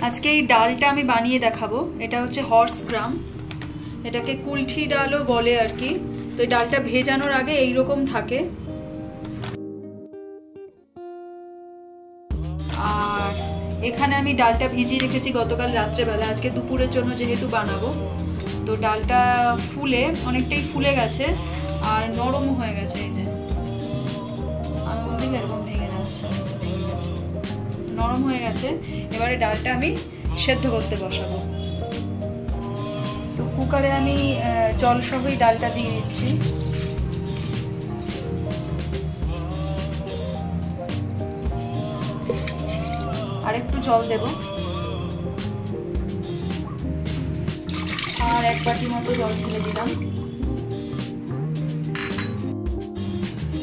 আজকে এই ডালটা আমি বানিয়ে দেখাবো। এটা হচ্ছে হর্স গ্রাম, এটাকে কুলঠি ডালও বলে আর কি। তো এই ডালটা ভেজানোর আগে এইরকম থাকে। আর এখানে আমি ডালটা ভিজিয়ে রেখেছি গতকাল রাত্রেবেলা, আজকে দুপুরের জন্য যেহেতু বানাবো। তো ডালটা ফুলে অনেকটাই ফুলে গেছে আর নরম হয়ে গেছে। এই যে আঙুল দিলে এরকম ভেঙে যাচ্ছে, নরম হয়ে গেছে। এবারে ডালটা আমি সেদ্ধ করতে বসাবো। তো কুকারে আমি জল সহই ডালটা দিয়ে দিচ্ছি। আর একটু জল দেব, আর 1 বাটি মতো জল ঢেলে দিলাম।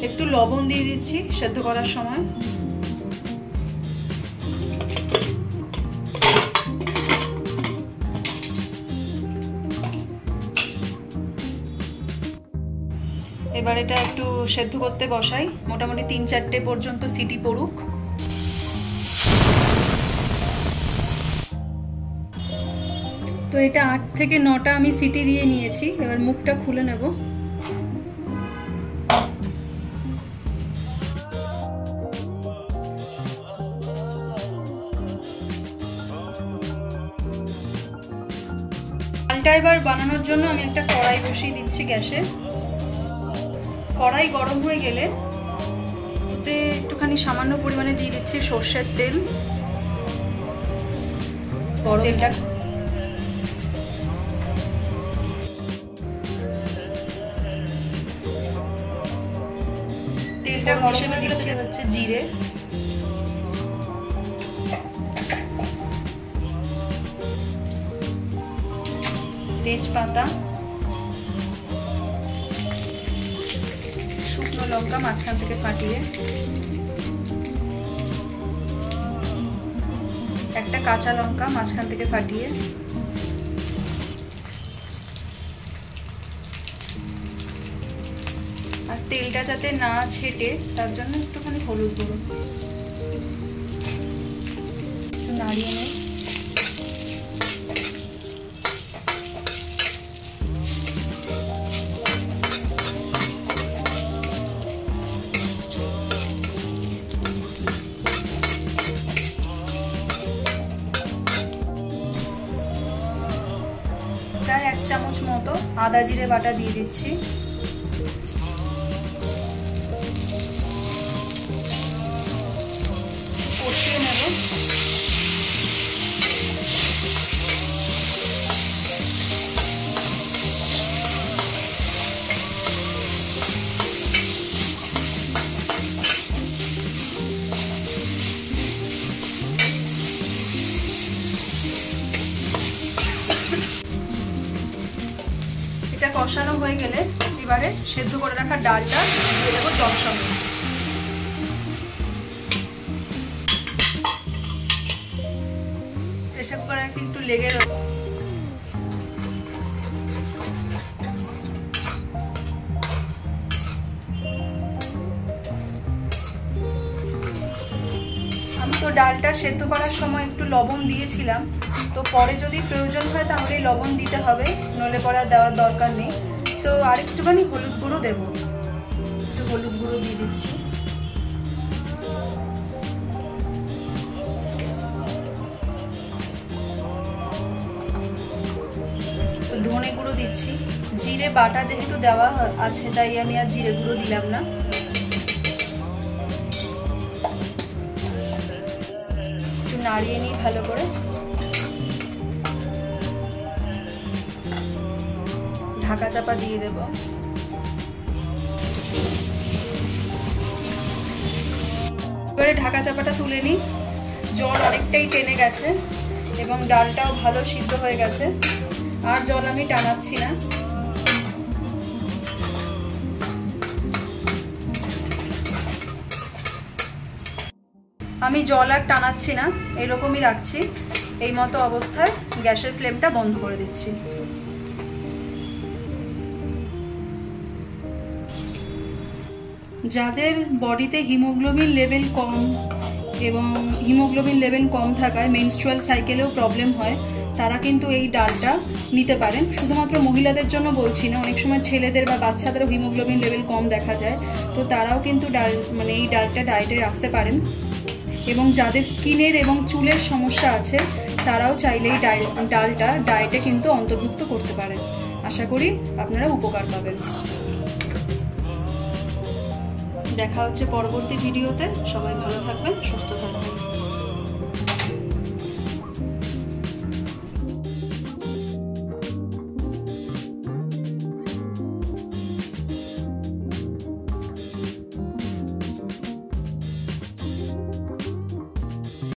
একটু লবণ দিয়ে দিচ্ছি সেদ্ধ করার সময়। এবার এটা একটু সেদ্ধ করতে বসাই, মোটামুটি 3-4টে পর্যন্ত সিটি পড়ুক। তো এটা 8 থেকে 9টা আমি সিটি দিয়ে নিয়েছি। এবার মুখটা খুলে নেব। ডালটা এবার বানানোর জন্য আমি একটা কড়াই বসিয়ে দিচ্ছি গ্যাসে। কড়াই গরম হয়ে গেলে ওতে একটুখানি সামান্য পরিমাণে দিয়ে দিচ্ছি সর্ষের তেল। তেলটা গরম হয়ে গেলে হচ্ছে জিরে, তেজপাতা, শুকনো লঙ্কা মাঝখান থেকে ফাটিয়ে, একটা কাঁচা লঙ্কা মাঝখান থেকে ফাটিয়ে, আর তেলটা যাতে না ছেটে তার জন্য একটুখানি হলুদ গুঁড়ো একটু নাড়িয়ে নেই। প্রায় 1 চামচ মতো আদা জিরে বাটা দিয়ে দিচ্ছি। কষিয়ে নেব। এটা কষানো হয়ে গেলে এবারে সেদ্ধ করে রাখা ডালটা দিয়ে দেবো জল সঙ্গে। প্রেসার কুকারে একটু লেগে রয়েছে। আমি তো ডালটা সেদ্ধ করার সময় একটু লবণ দিয়েছিলাম, তো পরে যদি প্রয়োজন হয় তাহলে লবণ দিতে হবে, নইলে পরে দেওয়ার দরকার নেই। তো আর একটুখানি হলুদ গুঁড়ো দেবো, একটু হলুদ গুঁড়ো দিয়ে দিচ্ছি। ধনে গুঁড়ো দিচ্ছি। জিরে বাটা যেহেতু দেওয়া আছে তাই আমি আর জিরে গুঁড়ো দিলাম না। একটু নাড়িয়ে নিই ভালো করে। ঢাকা চাপা দিয়ে দেব। এবারে ঢাকা চাপাটা তুলে নিই। জল অনেকটাই টেনে গেছে এবং ডালটাও ভালো সিদ্ধ হয়ে গেছে, আর জল আমি টানাচ্ছি না। আমি জল আর টানাচ্ছি না, এরকমই রাখছি। এই মতো অবস্থায় গ্যাসের ফ্লেমটা বন্ধ করে দিচ্ছি। যাদের বডিতে হিমোগ্লোবিন লেভেল কম এবং হিমোগ্লোবিন লেভেল কম থাকায় মেনস্ট্রুয়াল সাইকেলেও প্রবলেম হয়, তারা কিন্তু এই ডালটা নিতে পারেন। শুধুমাত্র মহিলাদের জন্য বলছি না, অনেক সময় ছেলেদের বা বাচ্চাদেরও হিমোগ্লোবিন লেভেল কম দেখা যায়, তো তারাও কিন্তু এই ডালটা ডায়েটে রাখতে পারেন। এবং যাদের স্কিনের এবং চুলের সমস্যা আছে তারাও চাইলে এই ডালটা ডায়েটে কিন্তু অন্তর্ভুক্ত করতে পারেন। আশা করি আপনারা উপকার পাবেন। দেখা হচ্ছে পরবর্তী ভিডিওতে। সবাই ভালো থাকবেন, সুস্থ থাকবেন।